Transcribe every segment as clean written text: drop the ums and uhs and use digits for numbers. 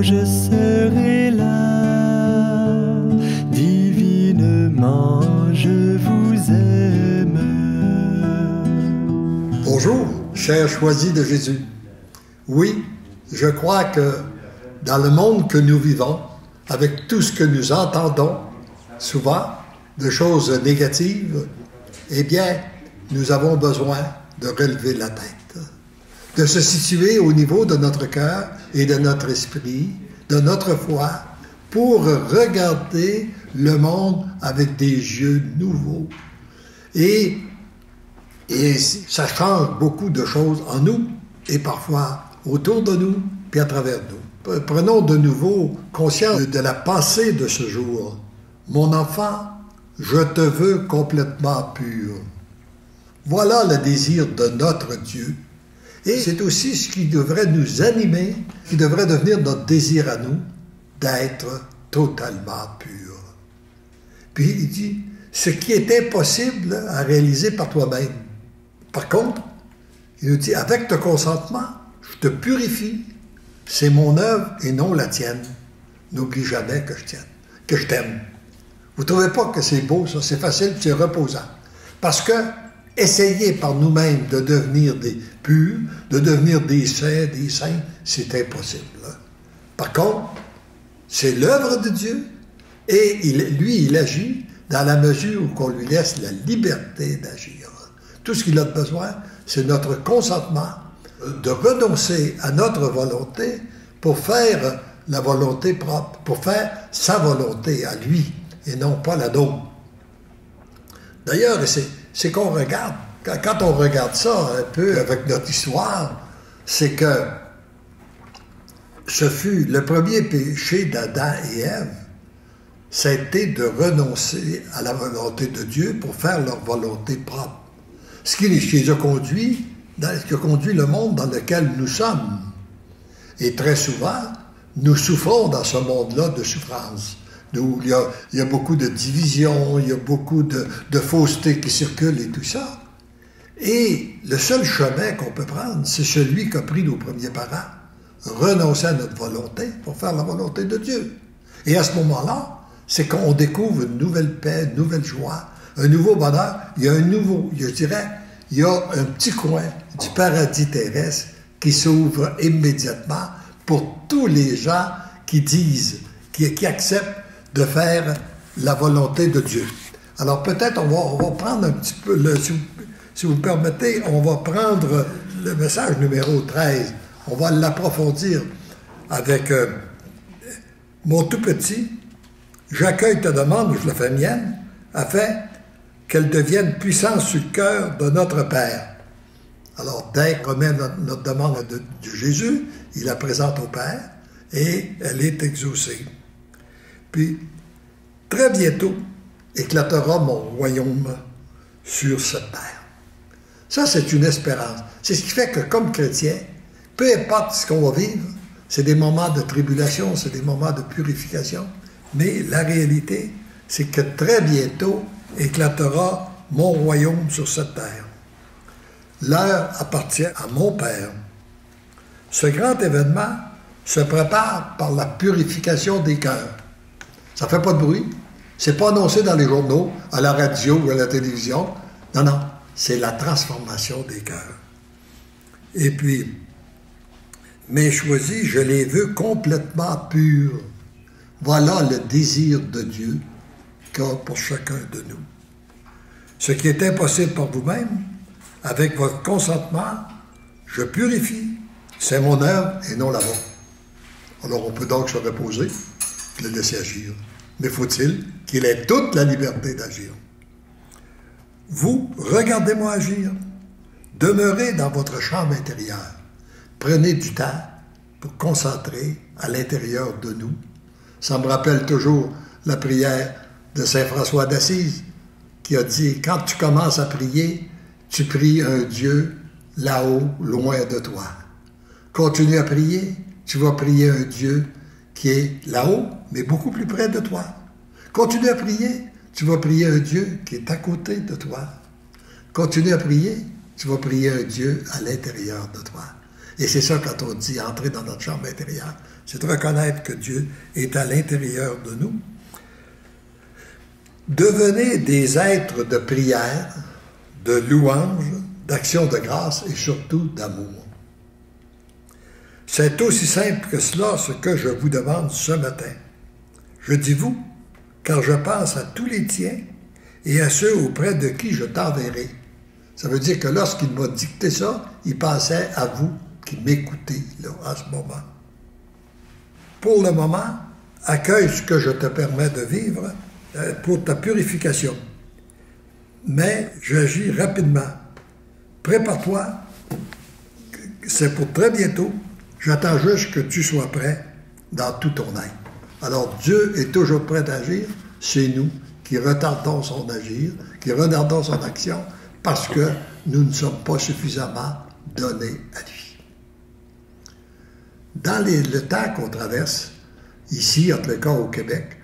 je serai là, divinement je vous aime. Bonjour, chers choisis de Jésus. Oui, je crois que dans le monde que nous vivons, avec tout ce que nous entendons, souvent, de choses négatives, eh bien, nous avons besoin de relever la tête, de se situer au niveau de notre cœur et de notre esprit, de notre foi, pour regarder le monde avec des yeux nouveaux. Et ça change beaucoup de choses en nous et parfois autour de nous puis à travers nous. Prenons de nouveau conscience de la pensée de ce jour. Mon enfant, je te veux complètement pur. Voilà le désir de notre Dieu. Et c'est aussi ce qui devrait nous animer, qui devrait devenir notre désir à nous, d'être totalement pur. Puis il dit, ce qui est impossible à réaliser par toi-même. Par contre, il nous dit, avec ton consentement, je te purifie. C'est mon œuvre et non la tienne. N'oublie jamais que je t'aime. Vous ne trouvez pas que c'est beau, ça? C'est facile, c'est reposant. Parce que essayer par nous-mêmes de devenir des purs, de devenir des saints, c'est impossible. Par contre, c'est l'œuvre de Dieu et il agit dans la mesure où on lui laisse la liberté d'agir. Tout ce qu'il a besoin, c'est notre consentement de renoncer à notre volonté pour faire la volonté propre, pour faire sa volonté à lui et non pas la nôtre. D'ailleurs, c'est qu'on regarde, quand on regarde ça un peu avec notre histoire, c'est que ce fut le premier péché d'Adam et Ève, ça a été de renoncer à la volonté de Dieu pour faire leur volonté propre. Ce qui les a conduits, ce qui a conduit le monde dans lequel nous sommes. Et très souvent, nous souffrons dans ce monde-là de souffrance. Où il y a beaucoup de divisions, il y a beaucoup de fausseté qui circulent et tout ça. Et le seul chemin qu'on peut prendre, c'est celui qu'a pris nos premiers parents. Renoncer à notre volonté pour faire la volonté de Dieu. Et à ce moment-là, c'est qu'on découvre une nouvelle paix, une nouvelle joie, un nouveau bonheur. Il y a un petit coin du paradis terrestre qui s'ouvre immédiatement pour tous les gens qui disent, qui acceptent de faire la volonté de Dieu. Alors peut-être on va prendre un petit peu, si vous me permettez, on va prendre le message numéro 13. On va l'approfondir avec mon tout petit. J'accueille ta demande, je la fais mienne, afin qu'elle devienne puissance sur le cœur de notre Père. Alors, dès qu'on met notre demande de Jésus, il la présente au Père et elle est exaucée. Puis, très bientôt, éclatera mon royaume sur cette terre. Ça, c'est une espérance. C'est ce qui fait que, comme chrétien, peu importe ce qu'on va vivre, c'est des moments de tribulation, c'est des moments de purification, mais la réalité, c'est que très bientôt éclatera mon royaume sur cette terre. L'heure appartient à mon Père. Ce grand événement se prépare par la purification des cœurs. Ça ne fait pas de bruit. C'est pas annoncé dans les journaux, à la radio ou à la télévision. Non, c'est la transformation des cœurs. Et puis, mes choisis, je les veux complètement purs. Voilà le désir de Dieu qu'a pour chacun de nous. Ce qui est impossible pour vous-même, avec votre consentement, je purifie. C'est mon œuvre et non la vôtre. Alors on peut donc se reposer et le laisser agir. Mais faut-il qu'il ait toute la liberté d'agir. Vous, regardez-moi agir. Demeurez dans votre chambre intérieure. Prenez du temps pour concentrer à l'intérieur de nous. Ça me rappelle toujours la prière de Saint François d'Assise qui a dit, quand tu commences à prier, tu pries un Dieu là-haut, loin de toi. Continue à prier, tu vas prier un Dieu qui est là-haut, mais beaucoup plus près de toi. Continue à prier, tu vas prier un Dieu qui est à côté de toi. Continue à prier, tu vas prier un Dieu à l'intérieur de toi. Et c'est ça quand on dit entrer dans notre chambre intérieure. C'est de reconnaître que Dieu est à l'intérieur de nous. Devenez des êtres de prière, de louange, d'action de grâce et surtout d'amour. C'est aussi simple que cela ce que je vous demande ce matin. Je dis vous, car je pense à tous les tiens et à ceux auprès de qui je t'enverrai. Ça veut dire que lorsqu'il m'a dicté ça, il pensait à vous qui m'écoutez là, à ce moment. Pour le moment, accueille ce que je te permets de vivre pour ta purification. Mais j'agis rapidement. Prépare-toi, c'est pour très bientôt. J'attends juste que tu sois prêt dans tout ton être. Alors Dieu est toujours prêt d'agir, c'est nous qui retardons son agir, qui retardons son action, parce que nous ne sommes pas suffisamment donnés à lui. Dans le temps qu'on traverse, ici, en tout cas au Québec,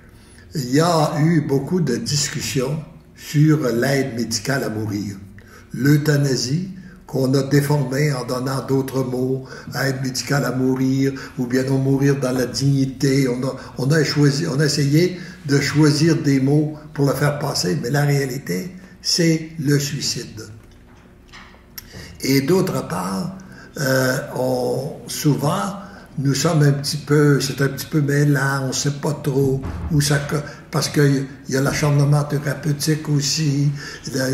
il y a eu beaucoup de discussions sur l'aide médicale à mourir. L'euthanasie, qu'on a déformé en donnant d'autres mots, aide médicale à mourir, ou bien non mourir dans la dignité. On a essayé de choisir des mots pour le faire passer, mais la réalité, c'est le suicide. Et d'autre part, souvent, nous sommes c'est un petit peu mêlant, on ne sait pas trop où ça... Parce qu'il y a l'acharnement thérapeutique aussi.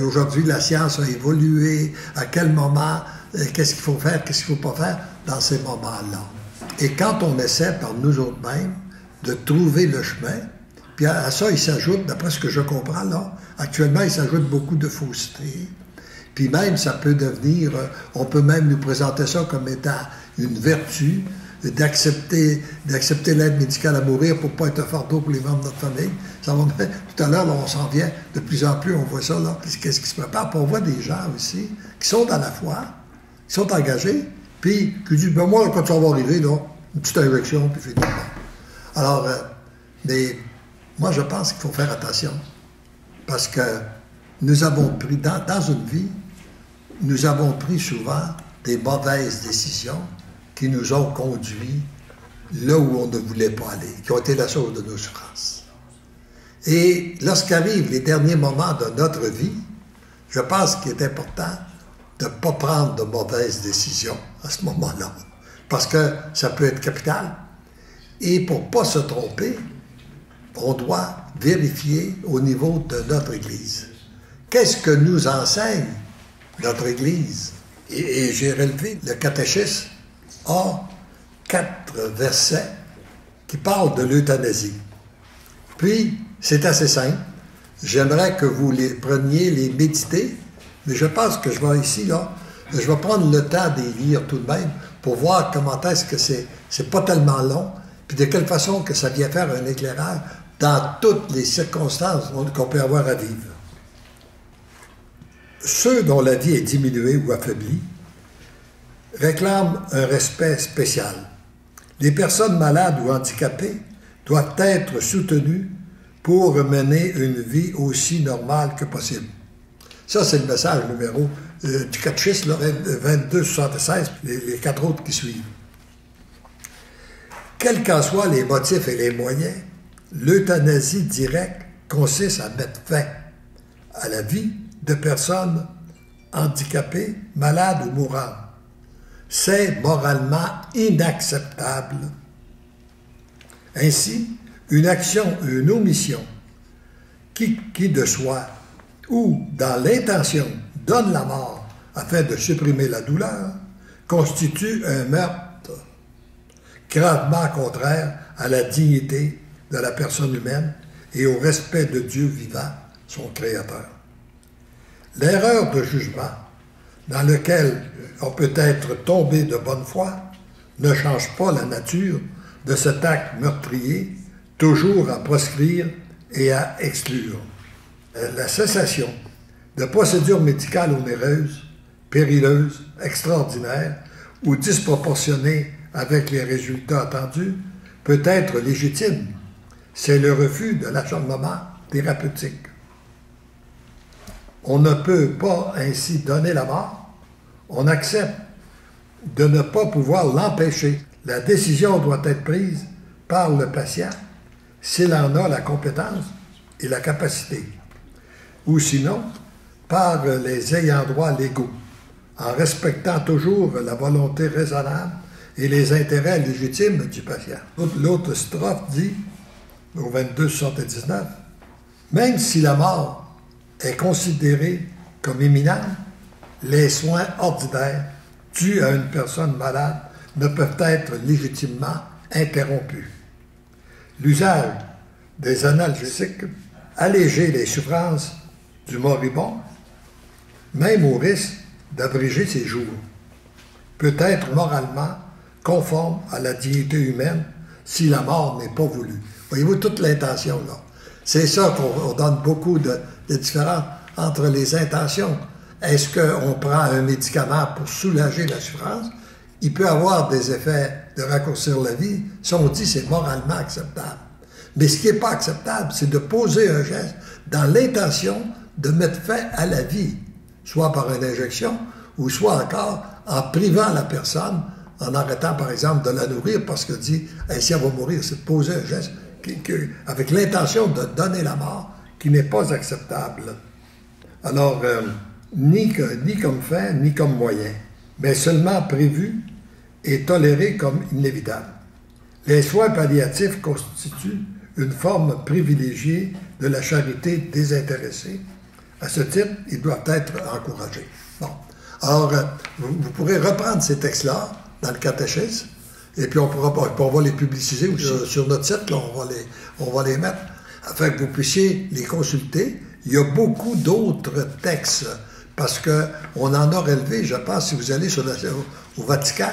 Aujourd'hui, la science a évolué. À quel moment, qu'est-ce qu'il faut faire, qu'est-ce qu'il ne faut pas faire dans ces moments-là. Et quand on essaie par nous autres-mêmes de trouver le chemin, puis à ça, il s'ajoute, d'après ce que je comprends là, actuellement, il s'ajoute beaucoup de fausseté. Puis même, ça peut devenir, on peut même nous présenter ça comme étant une vertu, d'accepter l'aide médicale à mourir pour ne pas être un fardeau pour les membres de notre famille. Ça va, tout à l'heure, on s'en vient de plus en plus, on voit ça, là, qu'est-ce qui se prépare. Puis on voit des gens aussi qui sont dans la foi, qui sont engagés, puis qui disent, ben moi, quand ça va arriver, là, une petite injection, puis c'est tout. Alors, mais moi, je pense qu'il faut faire attention, parce que nous avons pris, dans une vie, nous avons pris souvent des mauvaises décisions qui nous ont conduits là où on ne voulait pas aller, qui ont été la source de nos souffrances. Et lorsqu'arrivent les derniers moments de notre vie, je pense qu'il est important de ne pas prendre de mauvaises décisions à ce moment-là, parce que ça peut être capital. Et pour ne pas se tromper, on doit vérifier au niveau de notre Église. Qu'est-ce que nous enseigne notre Église? Et j'ai relevé le catéchisme a 4 versets qui parlent de l'euthanasie. Puis, c'est assez simple. J'aimerais que vous les preniez, les méditer, mais je pense que je vais ici, là, je vais prendre le temps de les lire tout de même pour voir comment est-ce que c'est pas tellement long, puis de quelle façon que ça vient faire un éclairage dans toutes les circonstances qu'on peut avoir à vivre. Ceux dont la vie est diminuée ou affaiblie réclament un respect spécial. Les personnes malades ou handicapées doivent être soutenues pour mener une vie aussi normale que possible. Ça, c'est le message numéro du catéchisme, 2276, les 4 autres qui suivent. Quels qu'en soient les motifs et les moyens, l'euthanasie directe consiste à mettre fin à la vie de personnes handicapées, malades ou mourantes. C'est moralement inacceptable. Ainsi, une action, une omission, qui de soi ou dans l'intention donne la mort afin de supprimer la douleur, constitue un meurtre gravement contraire à la dignité de la personne humaine et au respect de Dieu vivant, son Créateur. L'erreur de jugement dans lequel on peut être tombé de bonne foi ne change pas la nature de cet acte meurtrier, toujours à proscrire et à exclure. La cessation de procédures médicales onéreuses, périlleuses, extraordinaires ou disproportionnées avec les résultats attendus peut être légitime. C'est le refus de l'acharnement thérapeutique. On ne peut pas ainsi donner la mort. On accepte de ne pas pouvoir l'empêcher. La décision doit être prise par le patient s'il en a la compétence et la capacité, ou sinon par les ayants droit légaux, en respectant toujours la volonté raisonnable et les intérêts légitimes du patient. L'autre strophe dit, au 2279, « Même si la mort est considérée comme imminente, les soins ordinaires dus à une personne malade ne peuvent être légitimement interrompus. L'usage des analgésiques alléger les souffrances du moribond, même au risque d'abréger ses jours, peut être moralement conforme à la dignité humaine si la mort n'est pas voulue. » Voyez-vous toute l'intention, là. C'est ça qu'on donne beaucoup de différence entre les intentions. Est-ce qu'on prend un médicament pour soulager la souffrance? Il peut avoir des effets de raccourcir la vie. Ça, on dit c'est moralement acceptable. Mais ce qui n'est pas acceptable, c'est de poser un geste dans l'intention de mettre fin à la vie, soit par une injection, ou soit encore en privant la personne, en arrêtant, par exemple, de la nourrir, parce que dit, si elle va mourir, c'est de poser un geste avec l'intention de donner la mort, qui n'est pas acceptable. Alors, ni comme fin, ni comme moyen, mais seulement prévu et toléré comme inévitable. Les soins palliatifs constituent une forme privilégiée de la charité désintéressée. À ce titre, ils doivent être encouragés. Bon. Alors, vous pourrez reprendre ces textes-là dans le catéchisme, et puis on va les publiciser aussi sur notre site, là, on va les mettre, afin que vous puissiez les consulter. Il y a beaucoup d'autres textes, parce qu'on en a relevé, je pense, si vous allez au Vatican,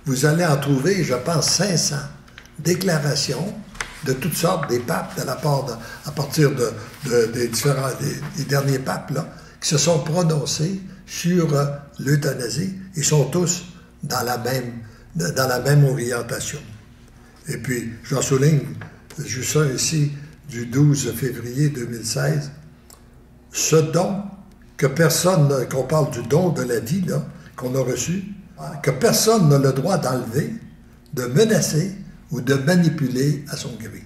vous allez en trouver, je pense, 500 déclarations de toutes sortes des papes, à partir des derniers papes, là, qui se sont prononcés sur l'euthanasie. Ils sont tous dans la même orientation. Et puis, j'en souligne juste ça ici, du 12 février 2016, ce don que personne, qu'on parle du don de la vie là, qu'on a reçu, que personne n'a le droit d'enlever, de menacer ou de manipuler à son gré.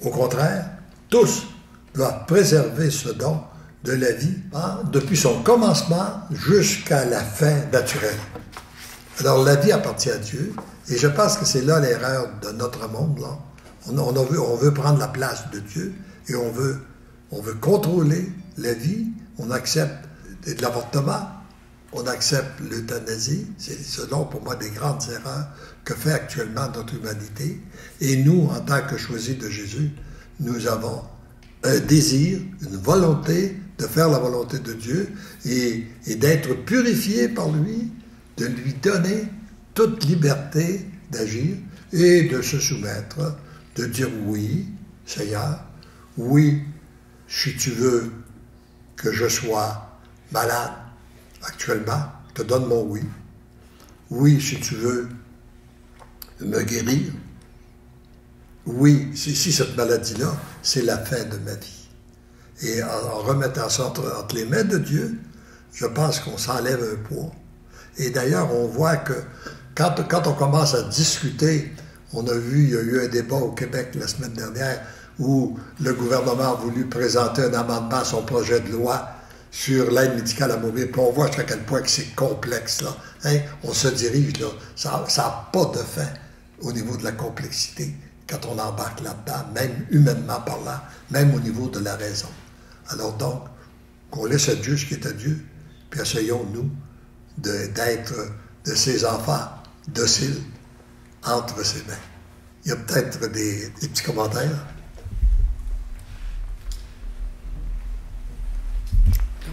Au contraire, tous doivent préserver ce don de la vie depuis son commencement jusqu'à la fin naturelle. Alors la vie appartient à Dieu, et je pense que c'est là l'erreur de notre monde. Là. On veut prendre la place de Dieu, et on veut contrôler la vie, on accepte de l'avortement, on accepte l'euthanasie. C'est selon, pour moi, des grandes erreurs que fait actuellement notre humanité. Et nous, en tant que choisis de Jésus, nous avons un désir, une volonté de faire la volonté de Dieu et d'être purifiés par lui, de lui donner toute liberté d'agir et de se soumettre, de dire oui, Seigneur, oui, si tu veux que je sois malade actuellement, je te donne mon oui. Oui, si tu veux me guérir. Oui, si cette maladie-là, c'est la fin de ma vie. Et en remettant ça entre les mains de Dieu, je pense qu'on s'enlève un poids. Et d'ailleurs, on voit que quand on commence à discuter, on a vu, il y a eu un débat au Québec la semaine dernière où le gouvernement a voulu présenter un amendement à son projet de loi sur l'aide médicale à mourir. Puis on voit à quel point que c'est complexe, là. Hein? On se dirige, là. Ça n'a pas de fin au niveau de la complexité quand on embarque là-dedans, même humainement parlant, même au niveau de la raison. Alors donc, qu'on laisse à Dieu ce qui est à Dieu, puis essayons-nous d'être de ses enfants dociles entre ses mains. Il y a peut-être des petits commentaires.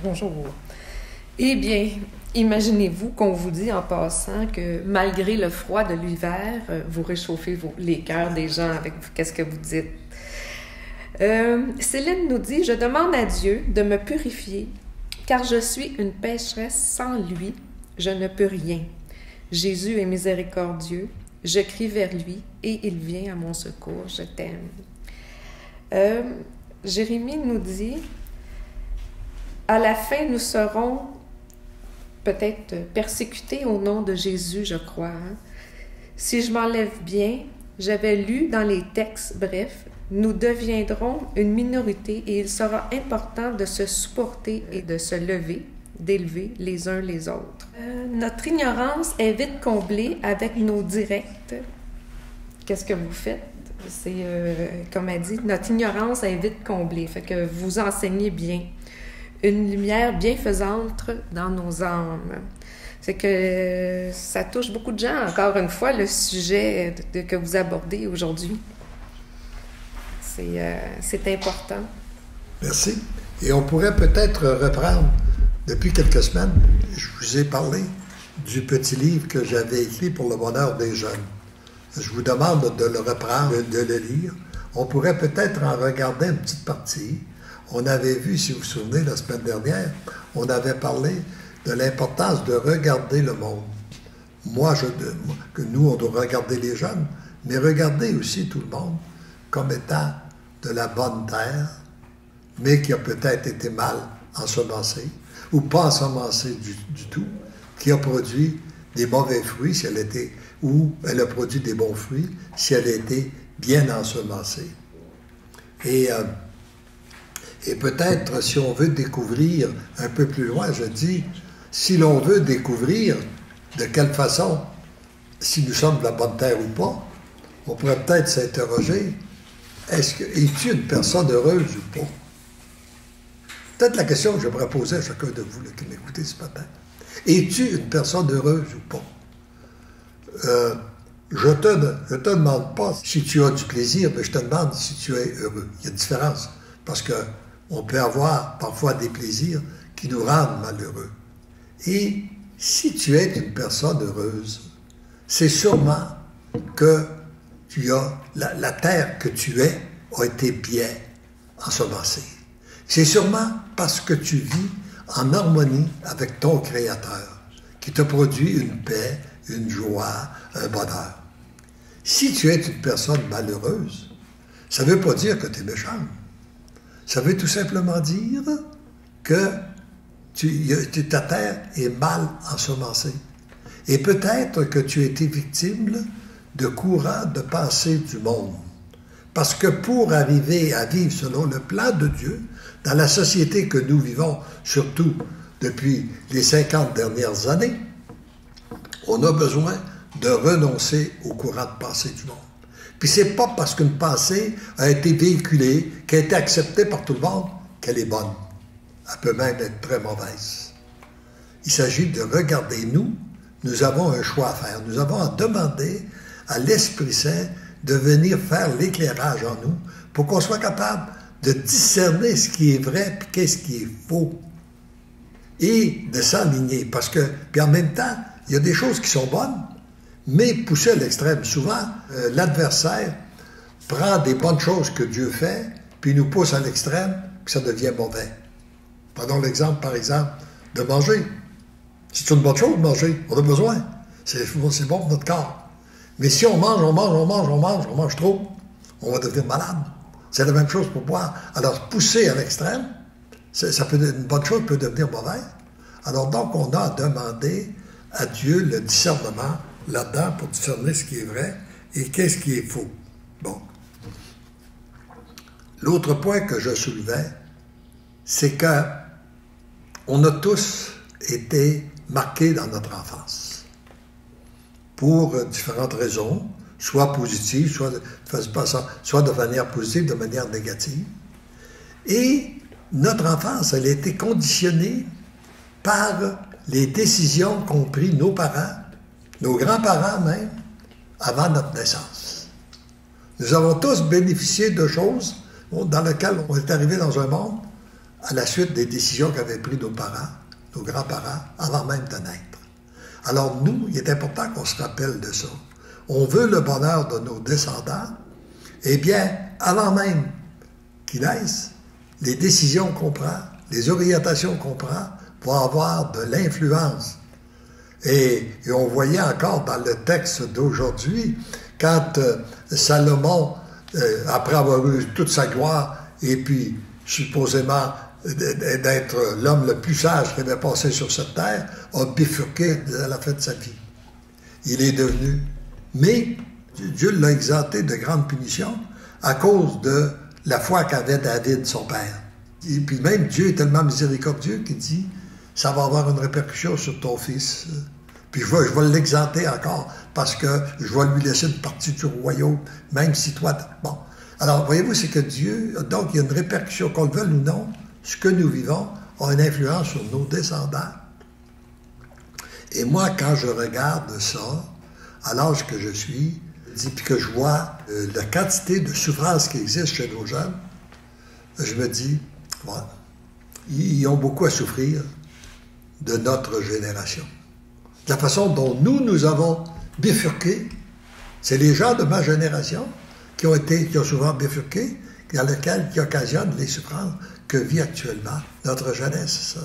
Bonjour. Eh bien, imaginez-vous qu'on vous dit en passant que malgré le froid de l'hiver, vous réchauffez les cœurs des gens avec qu'est-ce que vous dites. Céline nous dit « Je demande à Dieu de me purifier, car je suis une pécheresse sans lui, je ne peux rien. Jésus est miséricordieux, je crie vers lui et il vient à mon secours, je t'aime. » Jérémie nous dit « À la fin, nous serons peut-être persécutés au nom de Jésus, je crois. Hein. Si je m'enlève bien, j'avais lu dans les textes, bref, nous deviendrons une minorité et il sera important de se supporter et de se lever, d'élever les uns les autres. Notre ignorance est vite comblée avec nos directs. Qu'est-ce que vous faites? C'est, comme elle dit, notre ignorance est vite comblée. Fait que vous enseignez bien. Une lumière bienfaisante dans nos âmes. C'est que ça touche beaucoup de gens, encore une fois, le sujet que vous abordez aujourd'hui. C'est important. Merci. Et on pourrait peut-être reprendre, depuis quelques semaines, je vous ai parlé du petit livre que j'avais écrit pour le bonheur des jeunes. Je vous demande de le reprendre, de le lire. On pourrait peut-être en regarder une petite partie. On avait vu, si vous vous souvenez, la semaine dernière, on avait parlé de l'importance de regarder le monde. Que nous, on doit regarder les jeunes, mais regarder aussi tout le monde comme étant de la bonne terre, mais qui a peut-être été mal ensemencée, ou pas ensemencée du tout, qui a produit des mauvais fruits si elle était, ou elle a produit des bons fruits si elle a été bien ensemencée. Et peut-être, si on veut découvrir un peu plus loin, je dis, si l'on veut découvrir de quelle façon, si nous sommes de la bonne terre ou pas, on pourrait peut-être s'interroger, es-tu une personne heureuse ou pas? Peut-être la question que j'aimerais poser à chacun de vous là, qui m'écoutez ce matin. Es-tu une personne heureuse ou pas? Je te demande pas si tu as du plaisir, mais je te demande si tu es heureux. Il y a une différence, parce qu'on peut avoir parfois des plaisirs qui nous rendent malheureux. Et si tu es une personne heureuse, c'est sûrement que tu as la terre que tu es a été bien ensemencée. C'est sûrement parce que tu vis en harmonie avec ton Créateur, qui t'a produit une paix, une joie, un bonheur. Si tu es une personne malheureuse, ça ne veut pas dire que tu es méchant. Ça veut tout simplement dire que ta terre est mal ensemencée. Et peut-être que tu as été victime de courants de pensée du monde. Parce que pour arriver à vivre selon le plan de Dieu, dans la société que nous vivons, surtout depuis les 50 dernières années, on a besoin de renoncer au courant de pensée du monde. Puis c'est pas parce qu'une pensée a été véhiculée, qu'elle a été acceptée par tout le monde, qu'elle est bonne. Elle peut même être très mauvaise. Il s'agit de regarder nous avons un choix à faire. Nous avons à demander à l'Esprit Saint de venir faire l'éclairage en nous pour qu'on soit capable de discerner ce qui est vrai et qu'est-ce qui est faux. Et de s'aligner. Parce que, puis en même temps, il y a des choses qui sont bonnes, mais poussées à l'extrême. Souvent, l'adversaire prend des bonnes choses que Dieu fait, puis nous pousse à l'extrême, puis ça devient mauvais. Prenons l'exemple, par exemple, de manger. C'est une bonne chose de manger. On a besoin. C'est bon pour notre corps. Mais si on mange trop, on va devenir malade. C'est la même chose pour boire. Alors, pousser à l'extrême, une bonne chose peut devenir mauvaise. Alors donc, on a à demander à Dieu le discernement là-dedans pour discerner ce qui est vrai et qu'est-ce qui est faux. Bon. L'autre point que je soulevais, c'est que on a tous été marqués dans notre enfance pour différentes raisons, soit positives, soit de manière positive, de manière négative. Et notre enfance, elle a été conditionnée par les décisions qu'ont prises nos parents, nos grands-parents même, avant notre naissance. Nous avons tous bénéficié de choses dans lesquelles on est arrivé dans un monde à la suite des décisions qu'avaient prises nos parents, nos grands-parents, avant même de naître. Alors nous, il est important qu'on se rappelle de ça. On veut le bonheur de nos descendants, eh bien, avant même qu'ils naissent, les décisions qu'on prend, les orientations qu'on prend vont avoir de l'influence. Et on voyait encore dans le texte d'aujourd'hui, quand Salomon, après avoir eu toute sa gloire, et puis supposément d'être l'homme le plus sage qui avait passé sur cette terre, a bifurqué à la fin de sa vie. Il est devenu... Mais Dieu l'a exempté de grandes punitions à cause de la foi qu'avait David, son père. Et puis même, Dieu est tellement miséricordieux qu'il dit, ça va avoir une répercussion sur ton fils. Puis je vais l'exempter encore, parce que je vais lui laisser une partie du royaume, même si toi... Bon. Alors, voyez-vous, c'est que Dieu... Donc, il y a une répercussion, qu'on le veuille ou non, ce que nous vivons a une influence sur nos descendants. Et moi, quand je regarde ça, à l'âge que je suis, puis que je vois la quantité de souffrance qui existe chez nos jeunes, je me dis, voilà, ils ont beaucoup à souffrir de notre génération. La façon dont nous avons bifurqué, c'est les gens de ma génération qui ont souvent bifurqué, qui occasionnent les souffrances que vit actuellement notre jeunesse. Ça.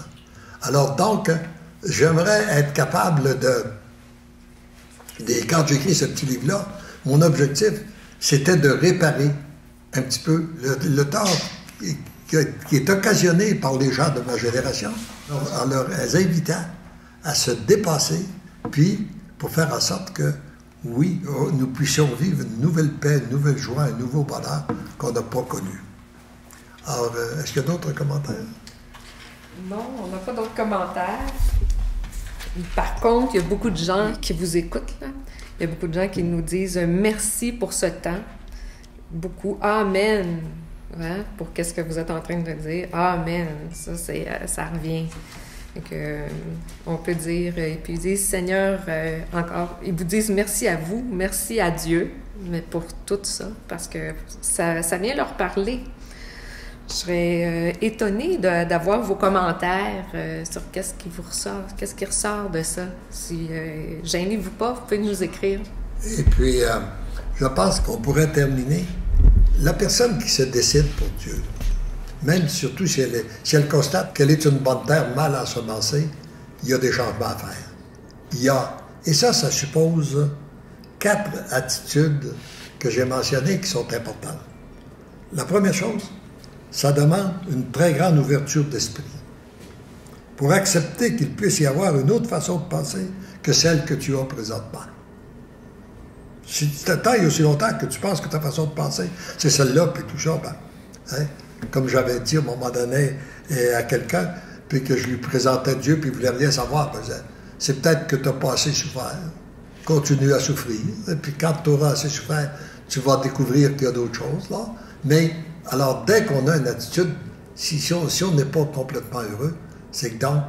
Alors donc, j'aimerais être capable quand j'ai écrit ce petit livre-là, mon objectif, c'était de réparer un petit peu le tort qui est occasionné par les gens de ma génération, en leur invitant à se dépasser, puis pour faire en sorte que, oui, nous puissions vivre une nouvelle paix, une nouvelle joie, un nouveau bonheur qu'on n'a pas connu. Alors, est-ce qu'il y a d'autres commentaires? Non, on n'a pas d'autres commentaires. Par contre, il y a beaucoup de gens qui vous écoutent, là. Il y a beaucoup de gens qui nous disent merci pour ce temps. Beaucoup Amen. Hein, pour qu'est-ce que vous êtes en train de dire. Amen. Ça revient. Donc, on peut dire, et puis ils disent Seigneur, encore, ils vous disent merci à vous, merci à Dieu, mais pour tout ça, parce que ça vient leur parler. Je serais étonnée d'avoir vos commentaires sur qu'est-ce qui vous ressort, qu'est-ce qui ressort de ça. Si gênez-vous pas, vous pouvez nous écrire. Et puis, je pense qu'on pourrait terminer. La personne qui se décide pour Dieu, même surtout si elle constate qu'elle est une bonne terre mal ensemencée, il y a des changements à faire. Et ça suppose 4 attitudes que j'ai mentionnées qui sont importantes. La première chose, ça demande une très grande ouverture d'esprit pour accepter qu'il puisse y avoir une autre façon de penser que celle que tu as présentement. Si tu t'attends aussi longtemps que tu penses que ta façon de penser, c'est celle-là, puis tout ça, comme j'avais dit à un moment donné à quelqu'un, puis que je lui présentais Dieu, puis il ne voulait rien savoir, c'est peut-être que tu n'as pas assez souffert. Continue à souffrir, et puis quand tu auras assez souffert, tu vas découvrir qu'il y a d'autres choses, là. Mais, alors, dès qu'on a une attitude, si on n'est pas complètement heureux, c'est que donc,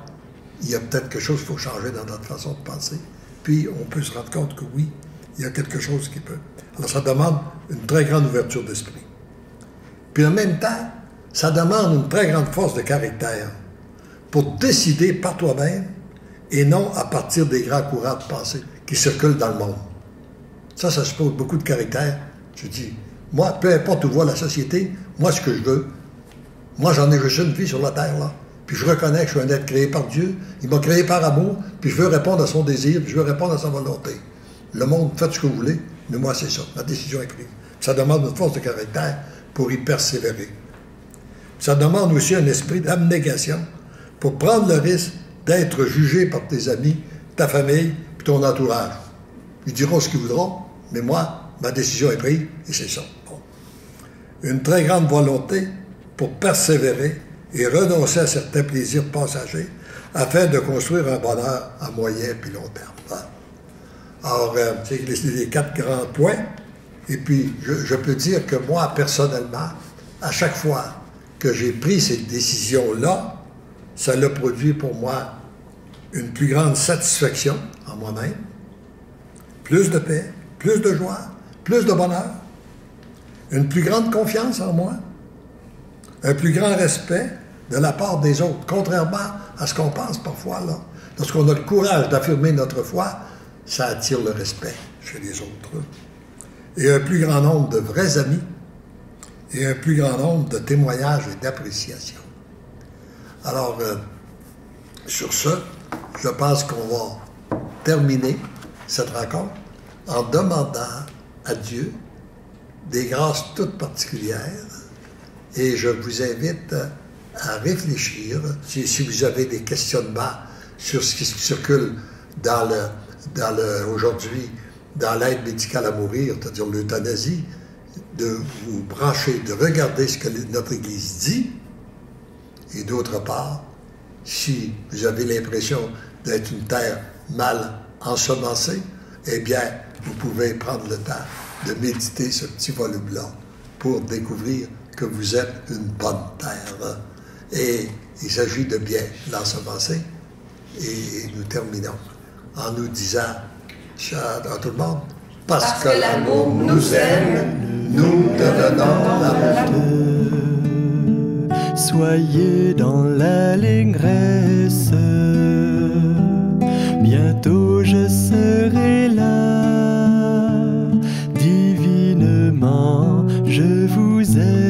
il y a peut-être quelque chose qu'il faut changer dans notre façon de penser. Puis, on peut se rendre compte que oui, il y a quelque chose qui peut. Alors, ça demande une très grande ouverture d'esprit. Puis, en même temps, ça demande une très grande force de caractère pour décider par toi-même et non à partir des grands courants de pensée qui circulent dans le monde. Ça suppose beaucoup de caractère. Je dis, moi, peu importe où va la société, moi, ce que je veux, moi, j'en ai juste une vie sur la terre, là. Puis je reconnais que je suis un être créé par Dieu. Il m'a créé par amour, puis je veux répondre à son désir, puis je veux répondre à sa volonté. Le monde, faites ce que vous voulez, mais moi, c'est ça. Ma décision est prise. Puis ça demande une force de caractère pour y persévérer. Puis ça demande aussi un esprit d'abnégation pour prendre le risque d'être jugé par tes amis, ta famille, puis ton entourage. Ils diront ce qu'ils voudront, mais moi, ma décision est prise, et c'est ça. Bon. Une très grande volonté pour persévérer et renoncer à certains plaisirs passagers afin de construire un bonheur à moyen puis long terme. Voilà. Alors, c'est les 4 grands points. Et puis, je peux dire que moi, personnellement, à chaque fois que j'ai pris ces décisions-là, ça l'a produit pour moi une plus grande satisfaction en moi-même, plus de paix, plus de joie, plus de bonheur, une plus grande confiance en moi, un plus grand respect de la part des autres, contrairement à ce qu'on pense parfois, là. Lorsqu'on a le courage d'affirmer notre foi, ça attire le respect chez les autres. Et un plus grand nombre de vrais amis et un plus grand nombre de témoignages et d'appréciation. Alors, sur ce, je pense qu'on va terminer cette rencontre en demandant à Dieu des grâces toutes particulières. Et je vous invite à réfléchir. Si vous avez des questionnements sur ce qui circule aujourd'hui dans l'aide médicale à mourir, c'est-à-dire l'euthanasie, de vous brancher, de regarder ce que notre Église dit, et d'autre part, si vous avez l'impression d'être une terre mal ensemencée, eh bien, vous pouvez prendre le temps de méditer ce petit volume-là pour découvrir que vous êtes une bonne terre. Et il s'agit de bien l'ensemencer. Et nous terminons en nous disant, à tout le monde, parce que l'amour nous aime, nous devenons l'amour. Soyez dans l'allégresse, bientôt je serai là, divinement je vous aime.